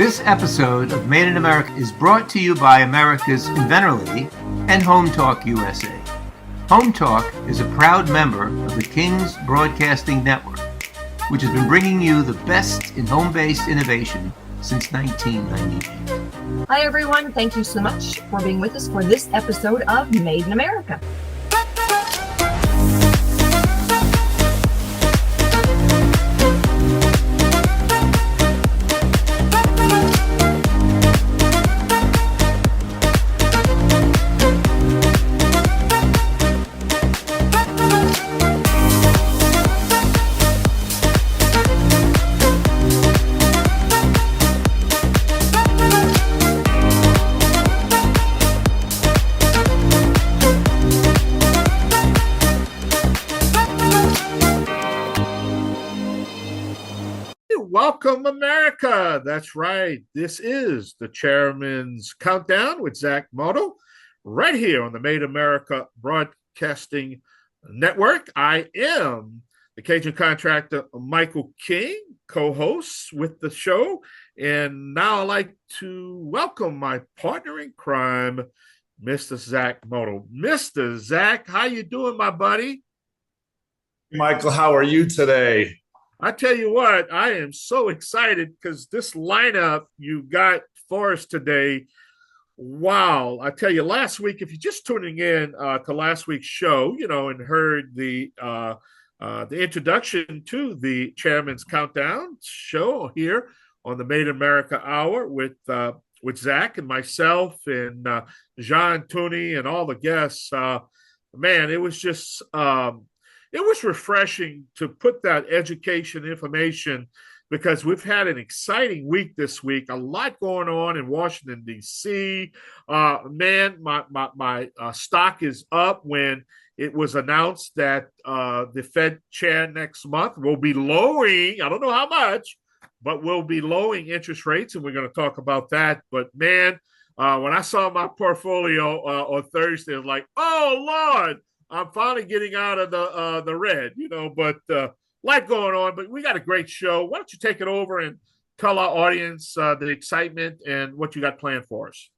This episode of Made in America is brought to you by America's Inventor Lady and Home Talk USA. Home Talk is a proud member of the King's Broadcasting Network, which has been bringing you the best in home-based innovation since 1998. Hi, everyone. Thank you so much for being with us for this episode of Made in America. Welcome, America. That's right. This is the Chairman's Countdown with Zach Mottl, right here on the Made America Broadcasting Network. I am the Cajun contractor Michael King, co-host with the show. And now I'd like to welcome my partner in crime, Mr. Zach Mottl. Mr. Zach, how you doing, my buddy? Michael, how are you today? I tell you what, I am so excited because this lineup you got for us today, wow. I tell you, last week, if you're just tuning in to last week's show, and heard the introduction to the Chairman's Countdown show here on the Made in America Hour with Zach and myself and John Toomey and all the guests, man, it was just it was refreshing to put that education information because we've had an exciting week this week, a lot going on in Washington, D.C. Man, my stock is up when it was announced that the Fed chair next month will be lowering, I don't know how much, but will be lowering interest rates, and we're going to talk about that. But, man, when I saw my portfolio on Thursday, I was like, oh, Lord, I'm finally getting out of the red, but lot going on. But we got a great show. Why don't you take it over and tell our audience the excitement and what you got planned for us?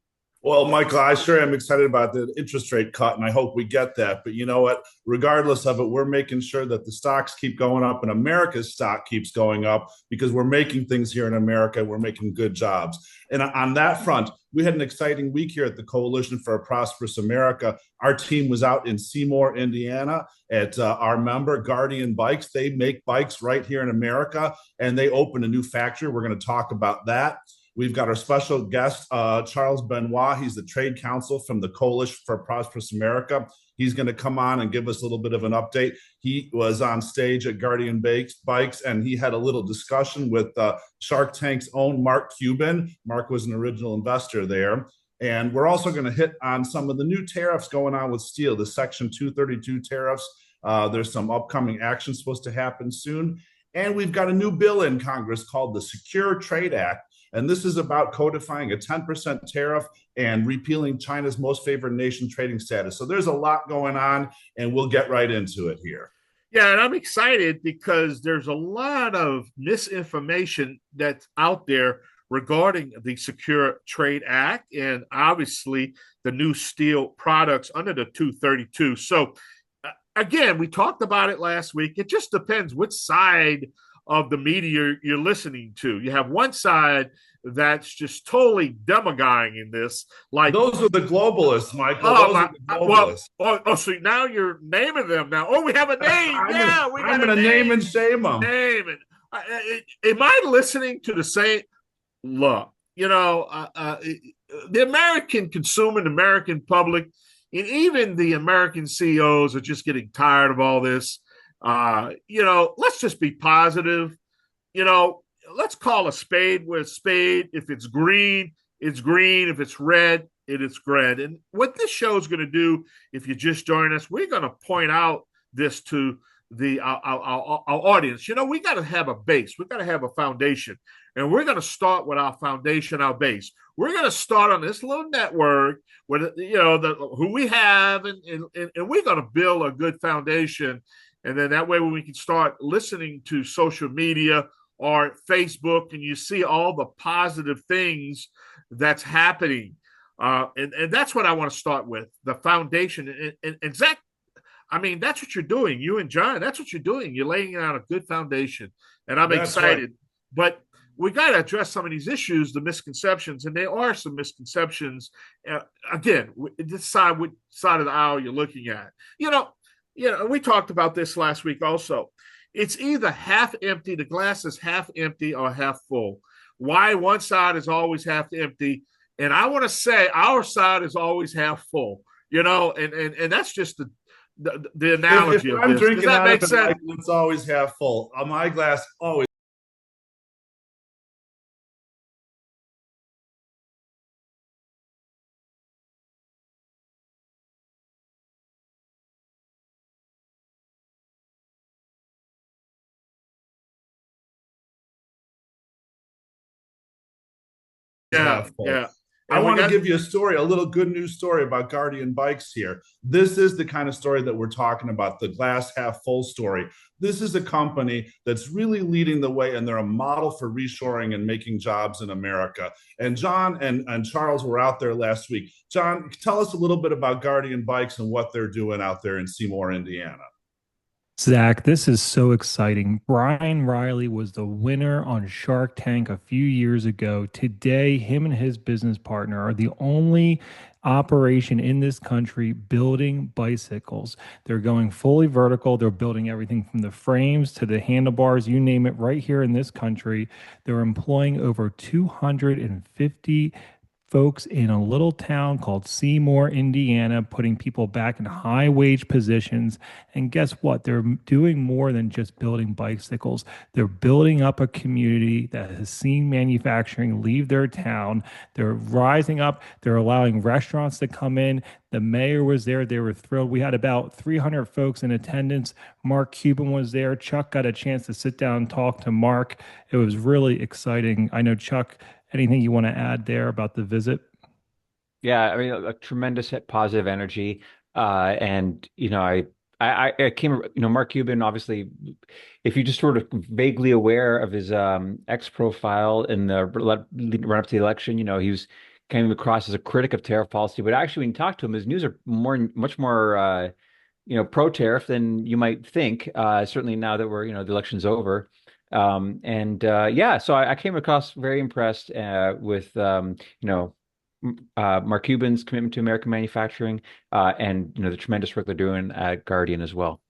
Well, Michael, I sure am excited about the interest rate cut, and I hope we get that. But you know what? Regardless of it, we're making sure that the stocks keep going up and America's stock keeps going up because we're making things here in America. We're making good jobs. And on that front, we had an exciting week here at the Coalition for a Prosperous America. Our team was out in Seymour, Indiana at our member, Guardian Bikes. They make bikes right here in America, and they opened a new factory. We're going to talk about that. We've got our special guest, Charles Benoit. He's the trade counsel from the Coalition for Prosperous America. He's going to come on and give us a little bit of an update. He was on stage at Guardian Bikes, and he had a little discussion with Shark Tank's own Mark Cuban. Mark was an original investor there. And we're also going to hit on some of the new tariffs going on with steel, the Section 232 tariffs. There's some upcoming action supposed to happen soon. And we've got a new bill in Congress called the Secure Trade Act. And this is about codifying a 10% tariff and repealing China's most favored nation trading status. So there's a lot going on, and we'll get right into it here. Yeah, and I'm excited because there's a lot of misinformation that's out there regarding the Secure Trade Act and obviously the new steel products under the 232. So, again, we talked about it last week. It just depends which side of the media you're listening to. You have one side that's just totally demagoguing this. Like those are the globalists, Michael. Those are the globalists. So now you're naming them now. Oh, we have a name. I'm going to name and shame them. Name it. Am I listening to the same? Look, the American consumer, the American public, and even the American CEOs are just getting tired of all this. Let's just be positive. Let's call a spade with a spade. If it's green, it's green. If it's red, it's red. And what this show is going to do, if you just join us, we're going to point out this to our audience. We got to have a base. We got to have a foundation. And we're going to start with our foundation, our base. We're going to start on this little network with, who we have, and we're going to build a good foundation. And then that way, when we can start listening to social media or Facebook, and you see all the positive things that's happening. And that's what I want to start with, the foundation. And Zach, I mean, that's what you're doing. You and John, that's what you're doing. You're laying out a good foundation, and I'm excited. Right. But we got to address some of these issues, the misconceptions, and there are some misconceptions. Again, decide which side of the aisle you're looking at. We talked about this last week also. It's either half empty, the glass is half empty or half full. Why one side is always half empty? And I want to say our side is always half full, and that's just the analogy if of I'm this. Drinking Does that make sense? It's always half full. My glass always. Yeah. I want to give you a little good news story about Guardian Bikes here. This is the kind of story that we're talking about, the glass half full story. This is a company that's really leading the way, and they're a model for reshoring and making jobs in America. And John and Charles were out there last week. John, tell us a little bit about Guardian Bikes and what they're doing out there in Seymour, Indiana. Zach, this is so exciting. Brian Riley was the winner on Shark Tank a few years ago. Today, him and his business partner are the only operation in this country building bicycles. They're going fully vertical. They're building everything from the frames to the handlebars, you name it, right here in this country. They're employing over 250 folks in a little town called Seymour, Indiana, putting people back in high wage positions. And guess what? They're doing more than just building bicycles. They're building up a community that has seen manufacturing leave their town. They're rising up. They're allowing restaurants to come in. The mayor was there. They were thrilled. We had about 300 folks in attendance. Mark Cuban was there. Chuck got a chance to sit down and talk to Mark. It was really exciting. I know, Chuck, anything you want to add there about the visit? Yeah, I mean, a tremendous positive energy. And, I came, Mark Cuban, obviously, if you're just sort of vaguely aware of his X profile in the run up to the election, he came across as a critic of tariff policy. But actually, when you talk to him, his views are much more, pro-tariff than you might think, certainly now that we're, the election's over. So I came across very impressed with Mark Cuban's commitment to American manufacturing and the tremendous work they're doing at Guardian as well.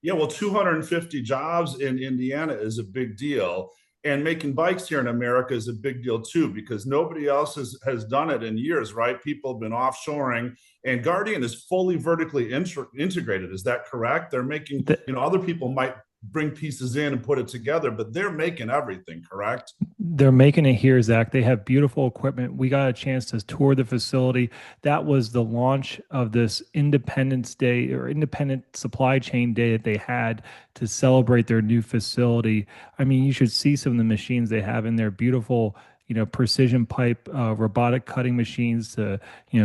Yeah, well, 250 jobs in Indiana is a big deal. And making bikes here in America is a big deal too, because nobody else has done it in years, right? People have been offshoring, and Guardian is fully vertically integrated. Is that correct? They're making, other people might bring pieces in and put it together, but they're making everything, correct? They're making it here, Zach. They have beautiful equipment. We got a chance to tour the facility. That was the launch of this Independence Day or Independent Supply Chain Day that they had to celebrate their new facility. I mean, you should see some of the machines they have in there. Beautiful, precision pipe, robotic cutting machines to,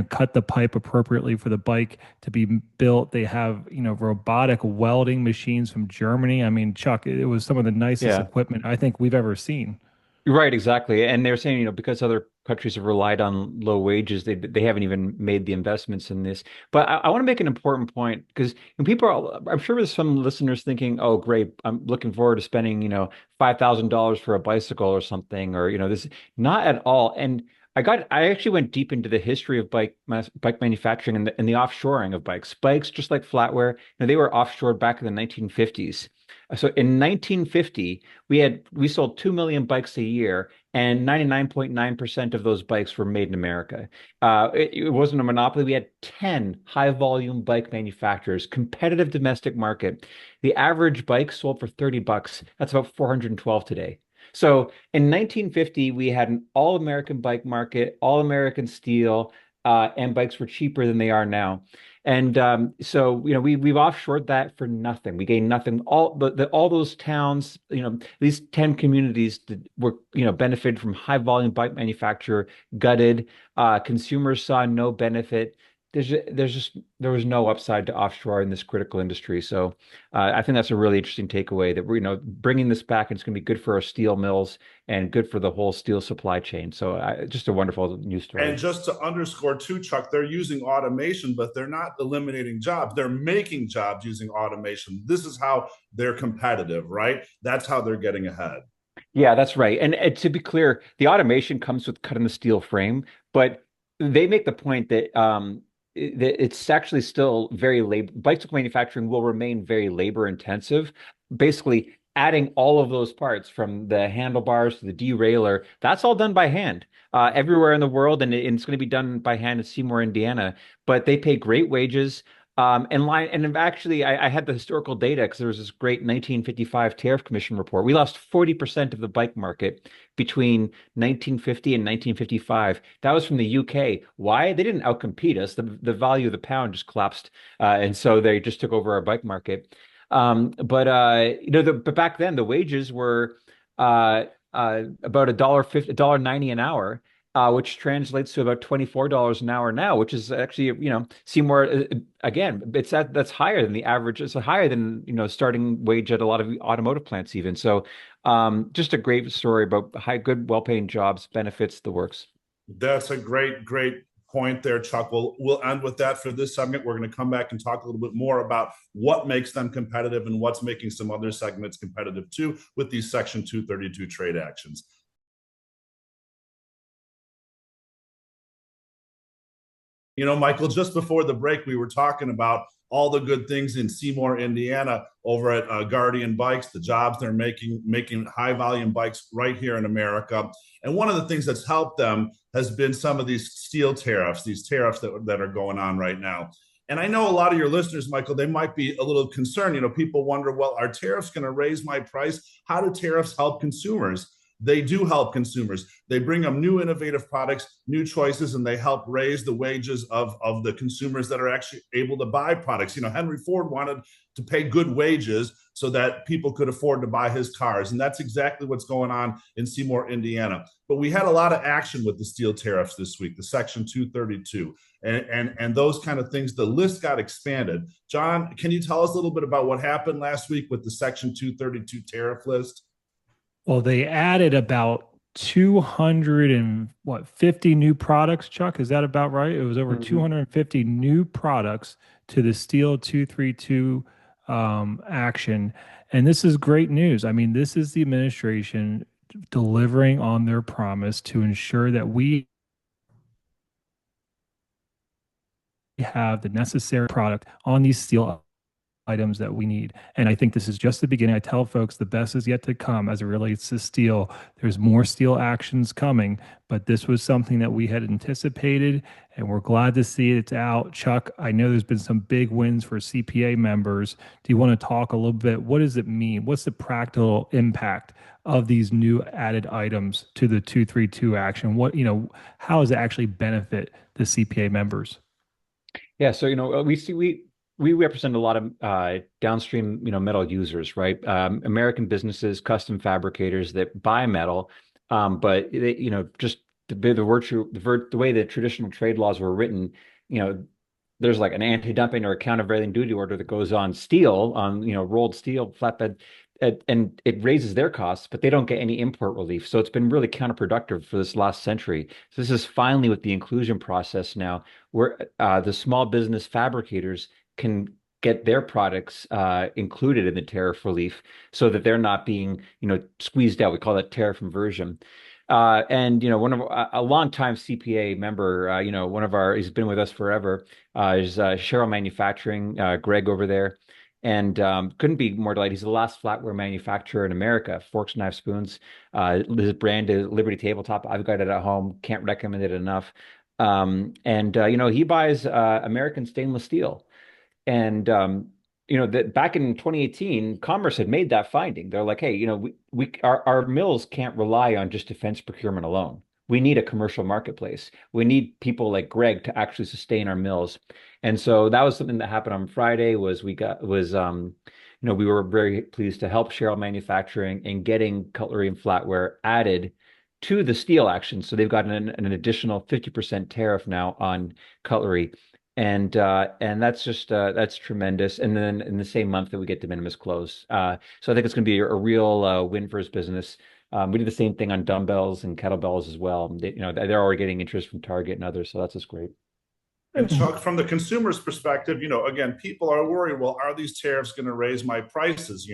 cut the pipe appropriately for the bike to be built. They have, robotic welding machines from Germany. I mean, Chuck, it was some of the nicest equipment I think we've ever seen. Right, exactly. And they're saying, because other countries have relied on low wages, they haven't even made the investments in this. But I want to make an important point, because I'm sure there's some listeners thinking, oh, great, I'm looking forward to spending, $5,000 for a bicycle or something, or, this. Not at all. And I actually went deep into the history of bike manufacturing and the offshoring of bikes. Bikes, just like flatware, they were offshored back in the 1950s. So in 1950, we sold 2 million bikes a year, and 99.9% of those bikes were made in America. It wasn't a monopoly. We had 10 high volume bike manufacturers, competitive domestic market. The average bike sold for $30. That's about 412 today. So in 1950, we had an all-American bike market, all-American steel, and bikes were cheaper than they are now. And so we've offshored that for nothing. We gained nothing. All those towns, these 10 communities that were benefited from high volume bike manufacture, gutted. Consumers saw no benefit. there was no upside to offshore in this critical industry. So I think that's a really interesting takeaway that we're, bringing this back, and it's going to be good for our steel mills and good for the whole steel supply chain. So just a wonderful news story. And just to underscore too, Chuck, they're using automation, but they're not eliminating jobs. They're making jobs using automation. This is how they're competitive, right? That's how they're getting ahead. Yeah, that's right. And to be clear, the automation comes with cutting the steel frame, but they make the point that that it's actually still very labor. Bicycle manufacturing will remain very labor intensive. Basically, adding all of those parts from the handlebars to the derailleur, that's all done by hand everywhere in the world, and it's going to be done by hand in Seymour, Indiana. But they pay great wages. And actually, I had the historical data because there was this great 1955 Tariff Commission report. We lost 40% of the bike market between 1950 and 1955. That was from the UK. Why? They didn't outcompete us. The value of the pound just collapsed, and so they just took over our bike market. But back then the wages were about $1.50, $1.90 an hour, which translates to about $24 an hour now, which is actually, Seymour, again, that's higher than the average. It's higher than, starting wage at a lot of automotive plants even. So just a great story about good, well-paying jobs, benefits, the works. That's a great point there, Chuck. We'll end with that for this segment. We're going to come back and talk a little bit more about what makes them competitive and what's making some other segments competitive too with these Section 232 trade actions. Michael, just before the break, we were talking about all the good things in Seymour, Indiana, over at Guardian Bikes, the jobs they're making high volume bikes right here in America. And one of the things that's helped them has been some of these steel tariffs, these tariffs that are going on right now. And I know a lot of your listeners, Michael, they might be a little concerned. People wonder, well, are tariffs going to raise my price? How do tariffs help consumers? They do help consumers. They bring them new innovative products, new choices, and they help raise the wages of the consumers that are actually able to buy products. Henry Ford wanted to pay good wages so that people could afford to buy his cars. And that's exactly what's going on in Seymour, Indiana. But we had a lot of action with the steel tariffs this week, the Section 232, and those kind of things. The list got expanded. John, can you tell us a little bit about what happened last week with the Section 232 tariff list? Well, they added about 250 new products, Chuck. Is that about right? It was over 250 new products to the Steel 232 action. And this is great news. I mean, this is the administration delivering on their promise to ensure that we have the necessary product on these steel items that we need. And I think this is just the beginning. I tell folks the best is yet to come as it relates to steel. There's more steel actions coming, but this was something that we had anticipated, and we're glad to see it's out. Chuck, I know there's been some big wins for CPA members. Do you want to talk a little bit? What does it mean? What's the practical impact of these new added items to the 232 action? How does it actually benefit the CPA members? Yeah, so we represent a lot of downstream, metal users, right? American businesses, custom fabricators that buy metal, but they, just the way the traditional trade laws were written, there's like an anti-dumping or a countervailing duty order that goes on steel, on rolled steel, flatbed, and it raises their costs, but they don't get any import relief. So it's been really counterproductive for this last century. So this is finally with the inclusion process now, where the small business fabricators can get their products included in the tariff relief so that they're not being, squeezed out. We call that tariff inversion. And one of a longtime CPA member, he's been with us forever, is Cheryl Manufacturing, Greg over there, and couldn't be more delighted. He's the last flatware manufacturer in America, forks, knives, spoons. His brand is Liberty Tabletop. I've got it at home. Can't recommend it enough. He buys American stainless steel. And that back in 2018, Commerce had made that finding. They're like, hey, our mills can't rely on just defense procurement alone. We need a commercial marketplace. We need people like Greg to actually sustain our mills. And so that was something that happened on Friday. We were very pleased to help Cheryl Manufacturing in getting cutlery and flatware added to the steel action. So they've got an additional 50% tariff now on cutlery. and that's tremendous. And then in the same month that we get de minimis close, so I think it's going to be a real win for his business. We did the same thing on dumbbells and kettlebells as well. They're already getting interest from Target and others, so that's just great. And Chuck, from the consumer's perspective, again, people are worried. Well, are these tariffs going to raise my prices?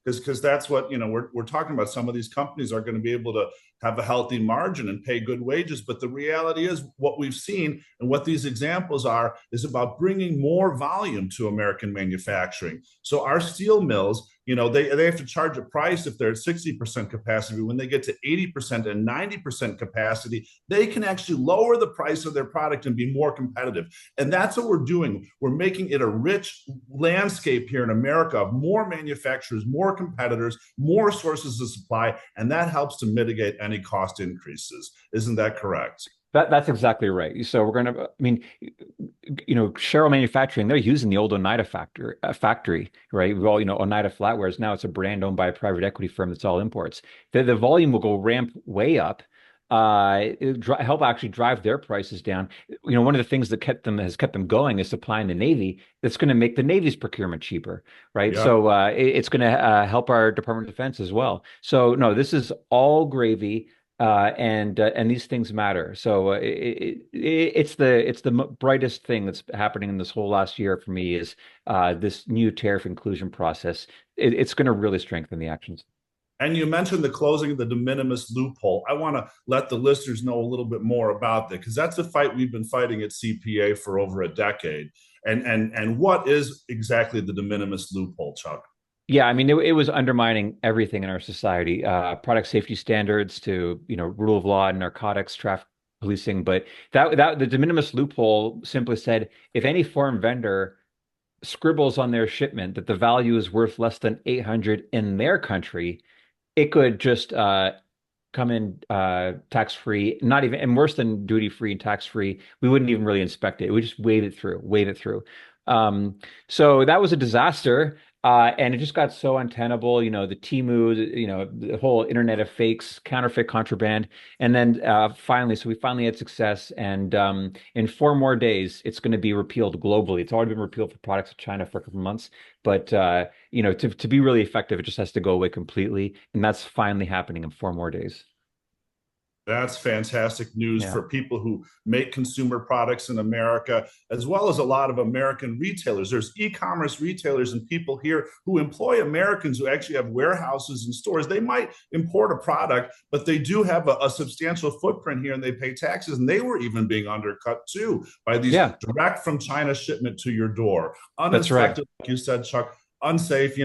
Because that's what we're talking about. Some of these companies are going to be able to have a healthy margin and pay good wages. But the reality is, what we've seen and what these examples are is about bringing more volume to American manufacturing. So our steel mills, they have to charge a price if they're at 60% capacity. When they get to 80% and 90% capacity, they can actually lower the price of their product and be more competitive. And that's what we're doing. We're making it a rich landscape here in America of more manufacturers, more competitors, more sources of supply, and that helps to mitigate any cost increases. Isn't that correct? That's exactly right. So we're going to, Sherrill Manufacturing, they're using the old Oneida factory, right? Well, Oneida Flatwares, now it's a brand owned by a private equity firm that's all imports. The volume will go ramp way up, help actually drive their prices down. One of the things that has kept them going is supplying the Navy. That's going to make the Navy's procurement cheaper, right? Yeah. So it's going to help our Department of Defense as well. So no, this is all gravy. And these things matter. So it's the brightest thing that's happening in this whole last year for me is this new tariff inclusion process. It's going to really strengthen the actions. And you mentioned the closing of the de minimis loophole. I want to let the listeners know a little bit more about that, because that's a fight we've been fighting at CPA for over a decade. And what is exactly the de minimis loophole, Chuck? Yeah, I mean, it was undermining everything in our society, product safety standards to, rule of law and narcotics, traffic policing. But that the de minimis loophole simply said, if any foreign vendor scribbles on their shipment that the value is worth less than 800 in their country, it could just come in tax-free, not even, and worse than duty-free and tax-free. We wouldn't even really inspect it. We just wave it through. So that was a disaster. And it just got so untenable, the Temu, the whole internet of fakes, counterfeit contraband. And then we finally had success. And in 4 more days, it's going to be repealed globally. It's already been repealed for products of China for a couple of months. But, to be really effective, it just has to go away completely. And that's finally happening in 4 more days. That's fantastic news for people who make consumer products in America, as well as a lot of American retailers. There's e-commerce retailers and people here who employ Americans who actually have warehouses and stores. They might import a product, but they do have a substantial footprint here and they pay taxes. And they were even being undercut too by these direct from China shipment to your door. That's right. Like you said, Chuck. Unsafe.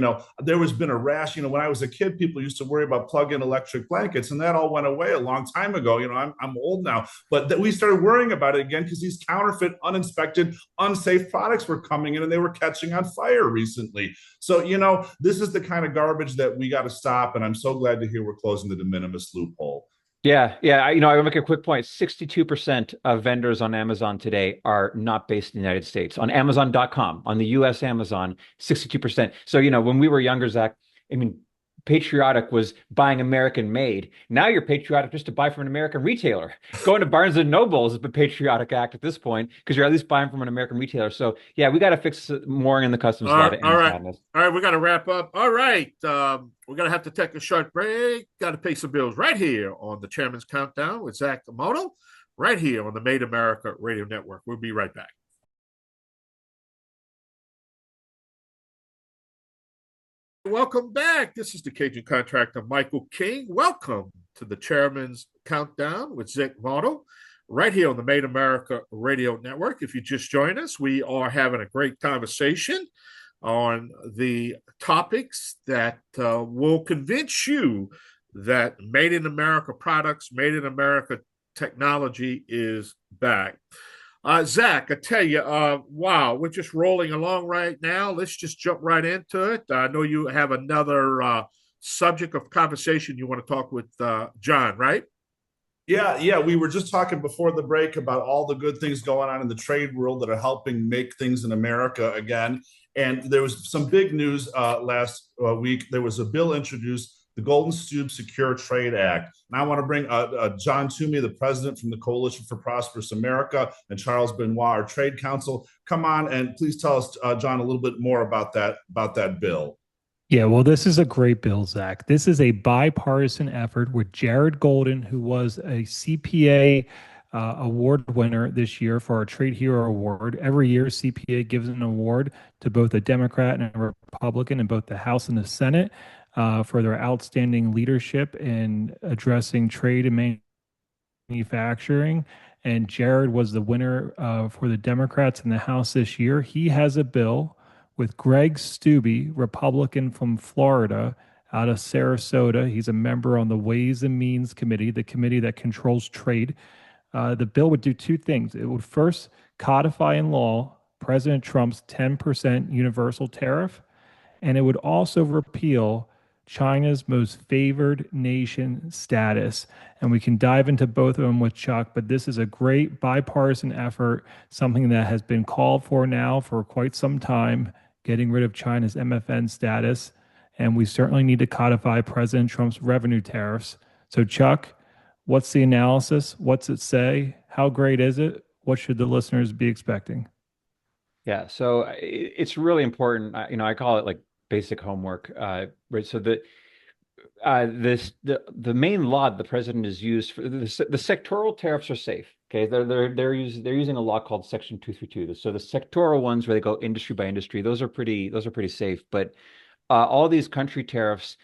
There has been a rash. When I was a kid, people used to worry about plug-in electric blankets, and that all went away a long time ago. I'm old now, but we started worrying about it again because these counterfeit, uninspected, unsafe products were coming in and they were catching on fire recently. So, this is the kind of garbage that we got to stop. And I'm so glad to hear we're closing the de minimis loophole. Yeah. I will make a quick point. 62% of vendors on Amazon today are not based in the United States. On Amazon.com, on the US Amazon, 62%. So, when we were younger, Zach, patriotic was buying American made. Now you're patriotic just to buy from an American retailer. Going to Barnes and Noble is a patriotic act at this point because you're at least buying from an American retailer. So yeah, we got to fix more in the customs law. All right, we got to wrap up. All right, we're gonna have to take a short break. Got to pay some bills right here on the Chairman's Countdown with Zach Mottl, right here on the Made America Radio Network. We'll be right back. Welcome back. This is the Cajun contractor, Michael King. Welcome to the Chairman's Countdown with Zach Mottl, right here on the Made America Radio Network. If you just joined us, we are having a great conversation on the topics that will convince you that Made in America products, Made in America technology is back. Zach, I tell you, wow, we're just rolling along right now. Let's just jump right into it. I know you have another subject of conversation you want to talk with John, right? Yeah. We were just talking before the break about all the good things going on in the trade world that are helping make things in America again. And there was some big news last week. There was a bill introduced the Golden Stube Secure Trade Act. And I want to bring John Toomey, the president from the Coalition for Prosperous America, and Charles Benoit, our trade counsel. Come on and please tell us, John, a little bit more about that bill. Yeah, well, this is a great bill, Zach. This is a bipartisan effort with Jared Golden, who was a CPA award winner this year for our Trade Hero Award. Every year, CPA gives an award to both a Democrat and a Republican in both the House and the Senate for their outstanding leadership in addressing trade and manufacturing. And Jared was the winner for the Democrats in the House this year. He has a bill with Greg Steube, Republican from Florida, out of Sarasota. He's a member on the Ways and Means Committee, the committee that controls trade. The bill would do two things. It would first codify in law President Trump's 10% universal tariff, and it would also repeal China's most favored nation status. And we can dive into both of them with Chuck, but this is a great bipartisan effort, something that has been called for now for quite some time, getting rid of China's MFN status. And we certainly need to codify President Trump's revenue tariffs. So Chuck, what's the analysis? What's it say? How great is it? What should the listeners be expecting? Yeah, so it's really important. I call it like basic homework, right? So the main law the president has used for the sectoral tariffs are safe. Okay, they're using a law called Section 232. So the sectoral ones where they go industry by industry, those are pretty safe. But all these country tariffs,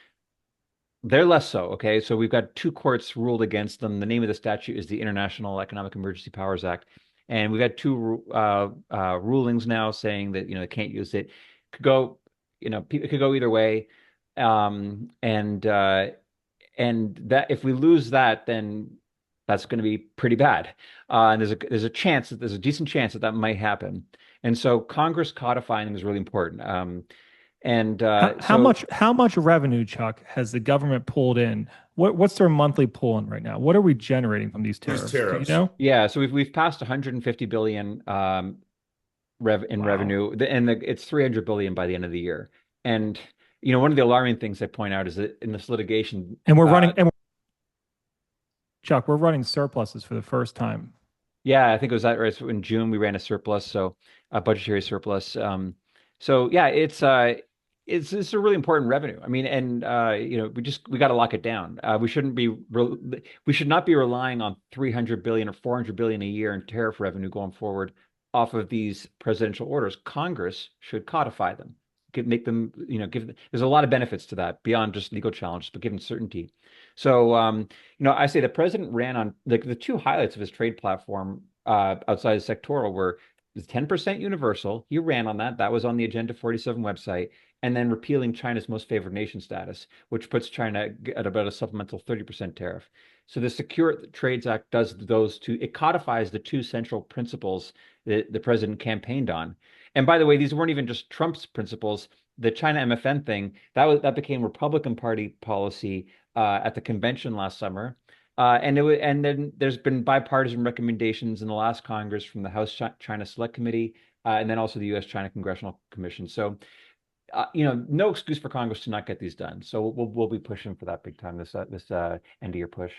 they're less so. Okay, so we've got two courts ruled against them. The name of the statute is the International Economic Emergency Powers Act, and we've got two rulings now saying that they can't use it. It could go either way, and that if we lose that, then that's going to be pretty bad. And there's a decent chance that might happen. And so Congress codifying them is really important. How much revenue, Chuck, has the government pulled in? What's their monthly pull in right now? What are we generating from these tariffs? Do you know? Yeah, so we've passed 150 billion revenue, and it's 300 billion by the end of the year. And one of the alarming things I point out is that in this litigation, Chuck, we're running surpluses for the first time. Yeah, I think it was that right. So in June we ran a surplus, so a budgetary surplus. So yeah, it's a really important revenue. I mean, and we got to lock it down. We should not be relying on 300 billion or 400 billion a year in tariff revenue going forward off of these presidential orders. Congress should codify them, make them, there's a lot of benefits to that beyond just legal challenges, but given certainty. So, I say the president ran on the two highlights of his trade platform outside of sectoral were the 10% universal. He ran on that. That was on the Agenda 47 website. And then repealing China's most favored nation status, which puts China at about a supplemental 30% tariff. So the Secure Trades Act does those two. It codifies the two central principles that the president campaigned on. And by the way, these weren't even just Trump's principles. The China MFN thing, that became Republican Party policy at the convention last summer. And then there's been bipartisan recommendations in the last Congress from the House China Select Committee and then also the U.S. China Congressional Commission. So, no excuse for Congress to not get these done. So we'll be pushing for that big time this end of year push.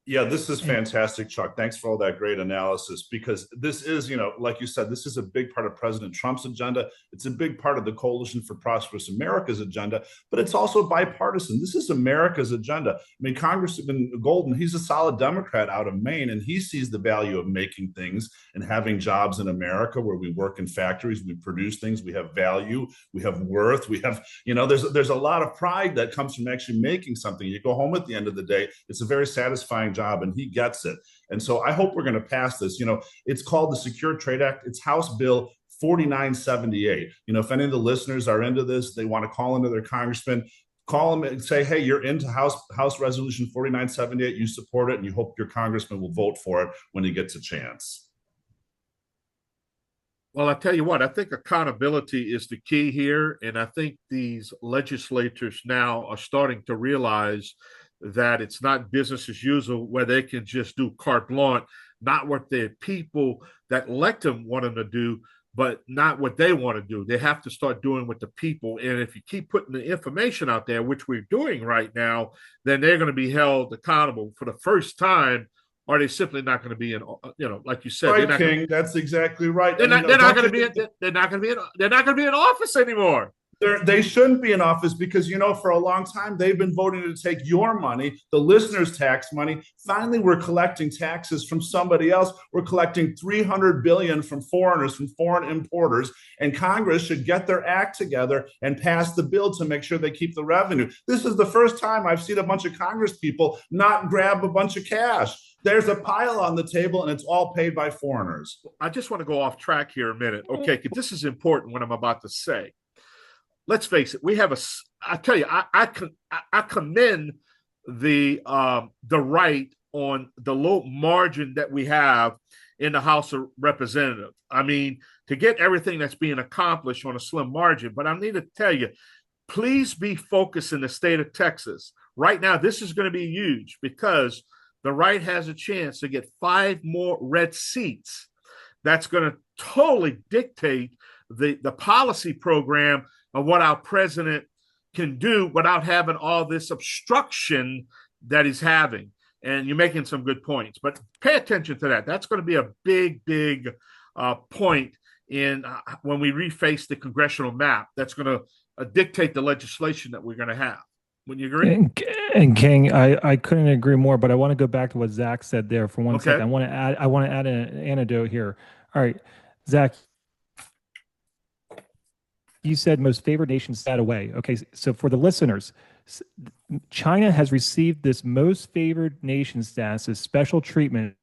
Yeah, this is fantastic, Chuck. Thanks for all that great analysis, because this is, like you said, this is a big part of President Trump's agenda. It's a big part of the Coalition for Prosperous America's agenda, but it's also bipartisan. This is America's agenda. I mean, Congressman Golden, he's a solid Democrat out of Maine, and he sees the value of making things and having jobs in America where we work in factories, we produce things, we have value, we have worth, we have, there's a lot of pride that comes from actually making something. You go home at the end of the day, it's a very satisfying job, and he gets it. And so I hope we're going to pass this. It's called the Secure Trade Act. It's House Bill 4978. If any of the listeners are into this, they want to call into their congressman, call them and say, hey, you're into House Resolution 4978, you support it, and you hope your congressman will vote for it when he gets a chance. Well, I tell you what, I think accountability is the key here. And I think these legislators now are starting to realize that it's not business as usual where they can just do carte blanche, not what the people that elect them want them to do, but not what they want to do. They have to start doing what the people. And if you keep putting the information out there, which we're doing right now, then they're going to be held accountable for the first time. Or they simply not going to be in, like you said, right, King. That's exactly right. They're not going to be in office anymore. They shouldn't be in office because, for a long time, they've been voting to take your money, the listeners' tax money. Finally, we're collecting taxes from somebody else. We're collecting $300 billion from foreigners, from foreign importers, and Congress should get their act together and pass the bill to make sure they keep the revenue. This is the first time I've seen a bunch of Congress people not grab a bunch of cash. There's a pile on the table, and it's all paid by foreigners. I just want to go off track here a minute, okay, because this is important what I'm about to say. Let's face it. I tell you, I commend the right on the low margin that we have in the House of Representatives. I mean, to get everything that's being accomplished on a slim margin. But I need to tell you, please be focused in the state of Texas. Right now, this is going to be huge because the right has a chance to get 5 more red seats. That's going to totally dictate the policy program of what our president can do without having all this obstruction that he's having. And you're making some good points, but pay attention to that. That's going to be a big point in when we reface the congressional map. That's going to dictate the legislation that we're going to have. Would you agree? And King, I couldn't agree more, but I want to go back to what Zach said there for one second. I want to add an anecdote here. All right, Zach, you said most favored nation sat away. Okay, so for the listeners, China has received this most favored nation status as special treatment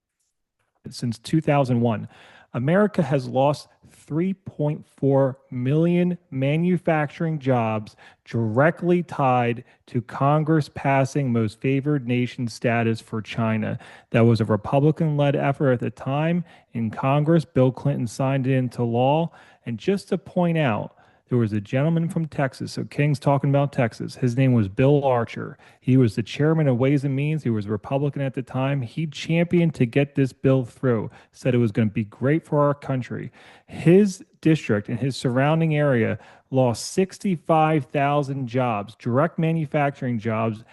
since 2001. America has lost 3.4 million manufacturing jobs directly tied to Congress passing most favored nation status for China. That was a Republican-led effort at the time in Congress. Bill Clinton signed it into law. And just to point out, there was a gentleman from Texas. So King's talking about Texas. His name was Bill Archer. He was the chairman of Ways and Means. He was a Republican at the time. He championed to get this bill through, said it was going to be great for our country. His district and his surrounding area lost 65,000 jobs, direct manufacturing jobs.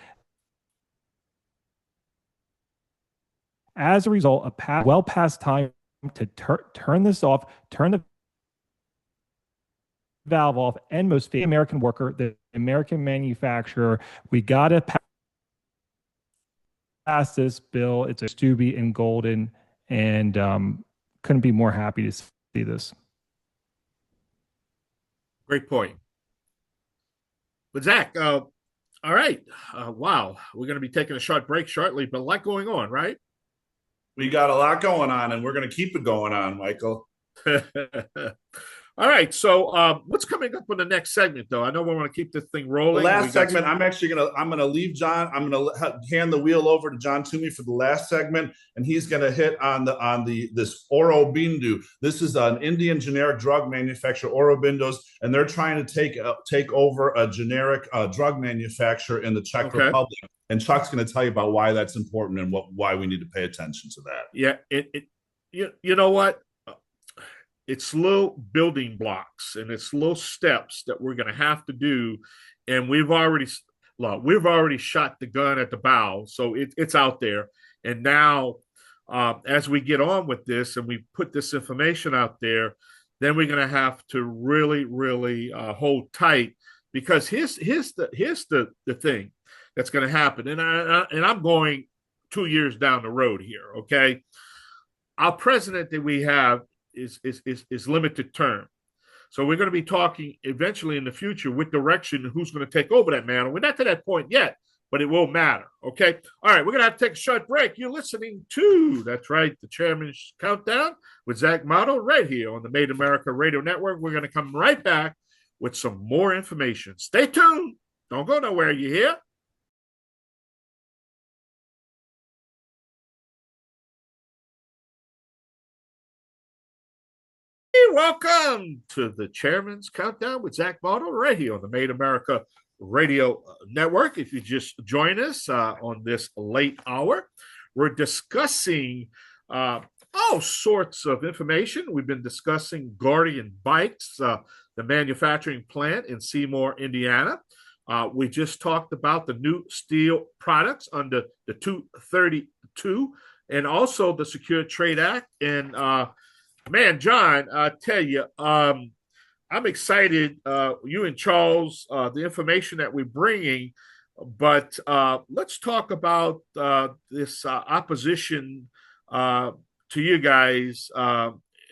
As a result, well past time to turn this off, turn the valve off, and most American worker, the American manufacturer. We got to pass this bill. It's a Stubbe and Golden, and couldn't be more happy to see this. Great point. But Zach, all right. Wow. We're going to be taking a short break shortly, but a lot going on, right? We got a lot going on, and we're going to keep it going on, Michael. All right, so what's coming up in the next segment, though? I know we want to keep this thing rolling. The last segment, I'm gonna leave John. I'm gonna hand the wheel over to John Toomey for the last segment, and he's gonna hit on this Aurobindo. This is an Indian generic drug manufacturer, Aurobindos, and they're trying to take over a generic drug manufacturer in the Czech Republic. And Chuck's going to tell you about why that's important and why we need to pay attention to that. Yeah, you know what? It's little building blocks and it's little steps that we're going to have to do. And we've already shot the gun at the bow. So it's out there. And now as we get on with this and we put this information out there, then we're going to have to really, really hold tight, because here's the thing that's going to happen. And I'm going 2 years down the road here. Okay. Our president that we have is limited term. So we're going to be talking eventually in the future with direction who's going to take over that mantle. We're not to that point yet, but it will matter. Okay. All right. We're going to have to take a short break. You're listening to, that's right, the Chairman's Countdown with Zach Mottl right here on the Made America Radio Network. We're going to come right back with some more information. Stay tuned. Don't go nowhere. You hear? Welcome to the Chairman's Countdown with Zach Mottl right here on the Made America Radio Network. If you just join us on this late hour, we're discussing all sorts of information. We've been discussing Guardian Bikes, the manufacturing plant in Seymour, Indiana. We just talked about the new steel products under the 232 and also the Secure Trade Act. And man, John, I tell you, I'm excited. You and Charles, the information that we're bringing, but let's talk about this opposition to you guys,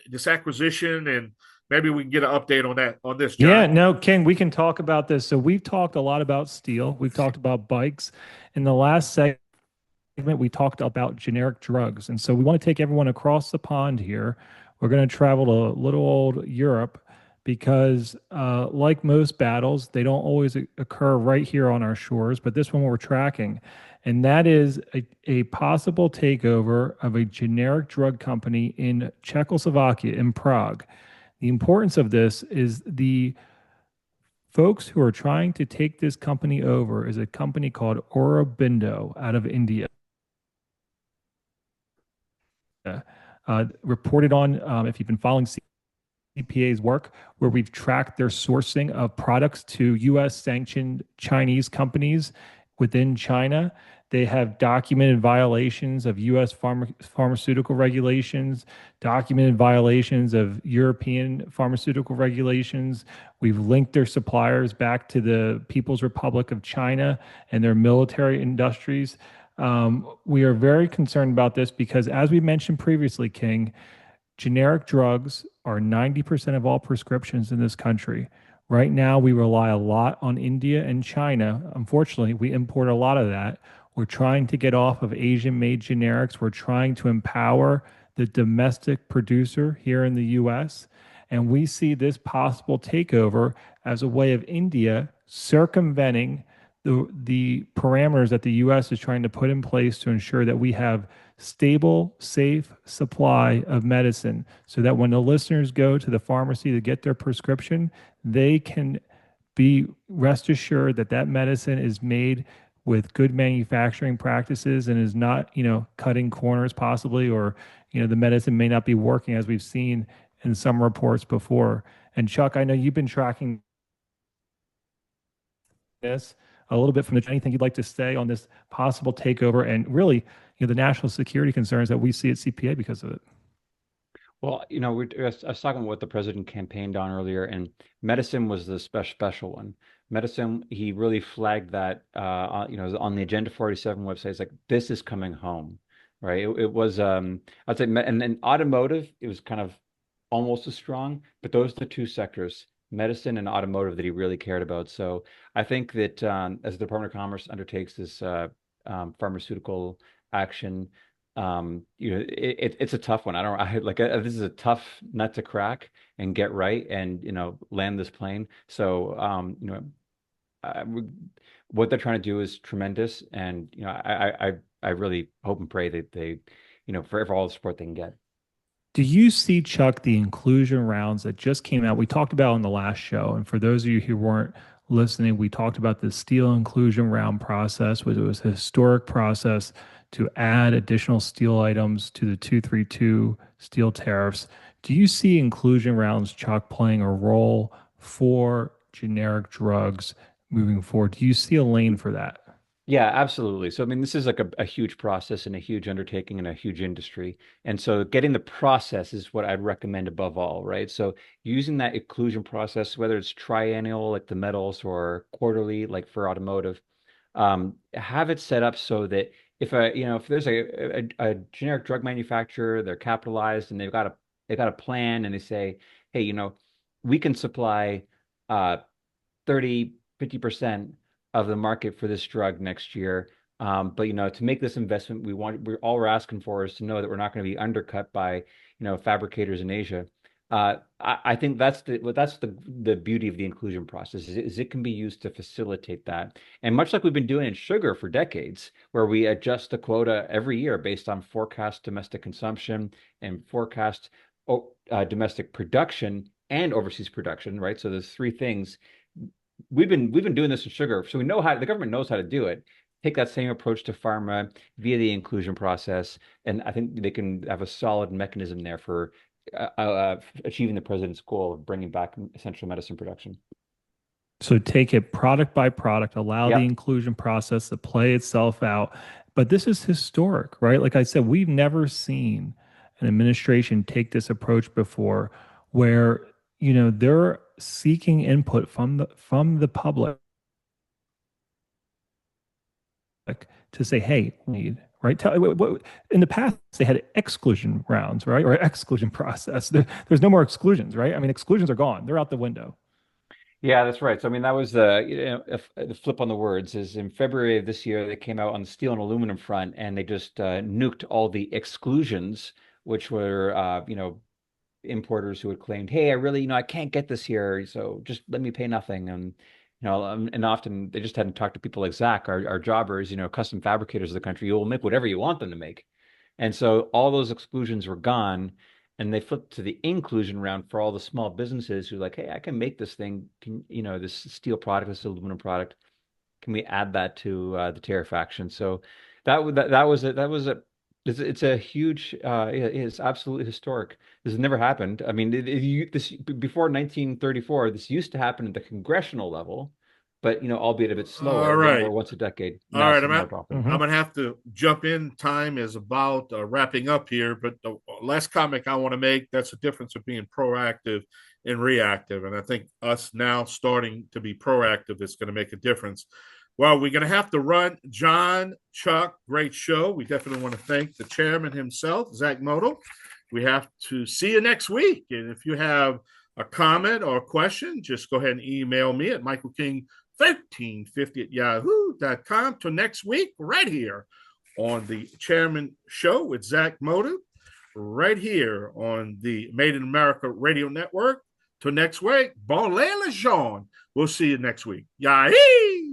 this acquisition, and maybe we can get an update on this, John. Yeah, no, King, we can talk about this. So we've talked a lot about steel. We've talked about bikes. In the last segment, we talked about generic drugs. And so we want to take everyone across the pond here. We're going to travel to little old Europe because like most battles, they don't always occur right here on our shores, but this one we're tracking. And that is a possible takeover of a generic drug company in Czechoslovakia, in Prague. The importance of this is the folks who are trying to take this company over is a company called Aurobindo out of India. Reported on, if you've been following CPA's work, where we've tracked their sourcing of products to U.S. sanctioned Chinese companies within China. They have documented violations of U.S. pharmaceutical regulations, documented violations of European pharmaceutical regulations. We've linked their suppliers back to the People's Republic of China and their military industries. We are very concerned about this because, as we mentioned previously, King, generic drugs are 90% of all prescriptions in this country. Right now, we rely a lot on India and China. Unfortunately, we import a lot of that. We're trying to get off of Asian-made generics. We're trying to empower the domestic producer here in the U.S. And we see this possible takeover as a way of India circumventing the parameters that the U.S. is trying to put in place to ensure that we have stable, safe supply of medicine so that when the listeners go to the pharmacy to get their prescription, they can be rest assured that that medicine is made with good manufacturing practices and is not, cutting corners possibly, or, the medicine may not be working as we've seen in some reports before. And Chuck, I know you've been tracking this a little bit from anything you'd like to say on this possible takeover and really, the national security concerns that we see at CPA because of it. Well, I was talking about what the president campaigned on earlier, and medicine was the special one. Medicine, he really flagged that, on the Agenda 47 website. It's like, this is coming home, right? It was, I'd say, and then automotive, it was kind of almost as strong, but those are the two sectors, medicine and automotive, that he really cared about. So I think that as the Department of Commerce undertakes this pharmaceutical action, it's a tough one. This is a tough nut to crack and get right and, land this plane. So, what they're trying to do is tremendous. And, I really hope and pray that they, for all the support they can get. Do you see, Chuck, the inclusion rounds that just came out? We talked about on the last show. And for those of you who weren't listening, we talked about the steel inclusion round process, which was a historic process to add additional steel items to the 232 steel tariffs. Do you see inclusion rounds, Chuck, playing a role for generic drugs moving forward? Do you see a lane for that? Yeah, absolutely. So, I mean, this is like a huge process and a huge undertaking and a huge industry. And so getting the process is what I'd recommend above all, right? So using that inclusion process, whether it's triennial, like the metals, or quarterly, like for automotive, have it set up so that if there's a generic drug manufacturer, they're capitalized and they've got a plan, and they say, hey, we can supply 30-50% of the market for this drug next year. But to make this investment, we're asking for is to know that we're not going to be undercut by fabricators in Asia. I think that's the beauty of the inclusion process is it can be used to facilitate that. And much like we've been doing in sugar for decades, where we adjust the quota every year based on forecast domestic consumption and forecast domestic production and overseas production, right? So there's three things. We've been doing this in sugar, so we know how the government knows how to do it. take that same approach to pharma via the inclusion process, and I think they can have a solid mechanism there for achieving the president's goal of bringing back essential medicine production. So take it product by product, allow the Yep. inclusion process to play itself out. But this is historic, right? Like I said, we've never seen an administration take this approach before where, they're seeking input from the public to say, hey, we need, right? In the past, they had exclusion rounds, right? Or exclusion process. There's no more exclusions, right? I mean, exclusions are gone. They're out the window. Yeah, that's right. So, I mean, that was the flip on the words is in February of this year, they came out on the steel and aluminum front and they just nuked all the exclusions, which were, importers who had claimed, hey, I really, I can't get this here. So just let me pay nothing. And often they just hadn't talked to people like Zach, our jobbers, custom fabricators of the country who will make whatever you want them to make. And so all those exclusions were gone. And they flipped to the inclusion round for all the small businesses who are like, hey, I can make this thing, this steel product, this aluminum product. Can we add that to the tariff action? So that was it. It's a huge, it's absolutely historic. This has never happened. I mean, this before 1934, this used to happen at the congressional level, but albeit a bit slower, All right. more once a decade. All right, more often. I'm gonna have to jump in. Time is about wrapping up here, but the last comment I want to make, that's the difference of being proactive and reactive, and I think us now starting to be proactive is going to make a difference. Well, we're going to have to run. John, Chuck, great show. We definitely want to thank the chairman himself, Zach Mottl. We have to see you next week, and if you have a comment or a question, just go ahead and email me at michaelking1350@yahoo.com. Till next week, right here on the Chairman Show with Zach Mottl, right here on the Made in America Radio Network. Till next week, bon les gens. We'll see you next week. Yahoo!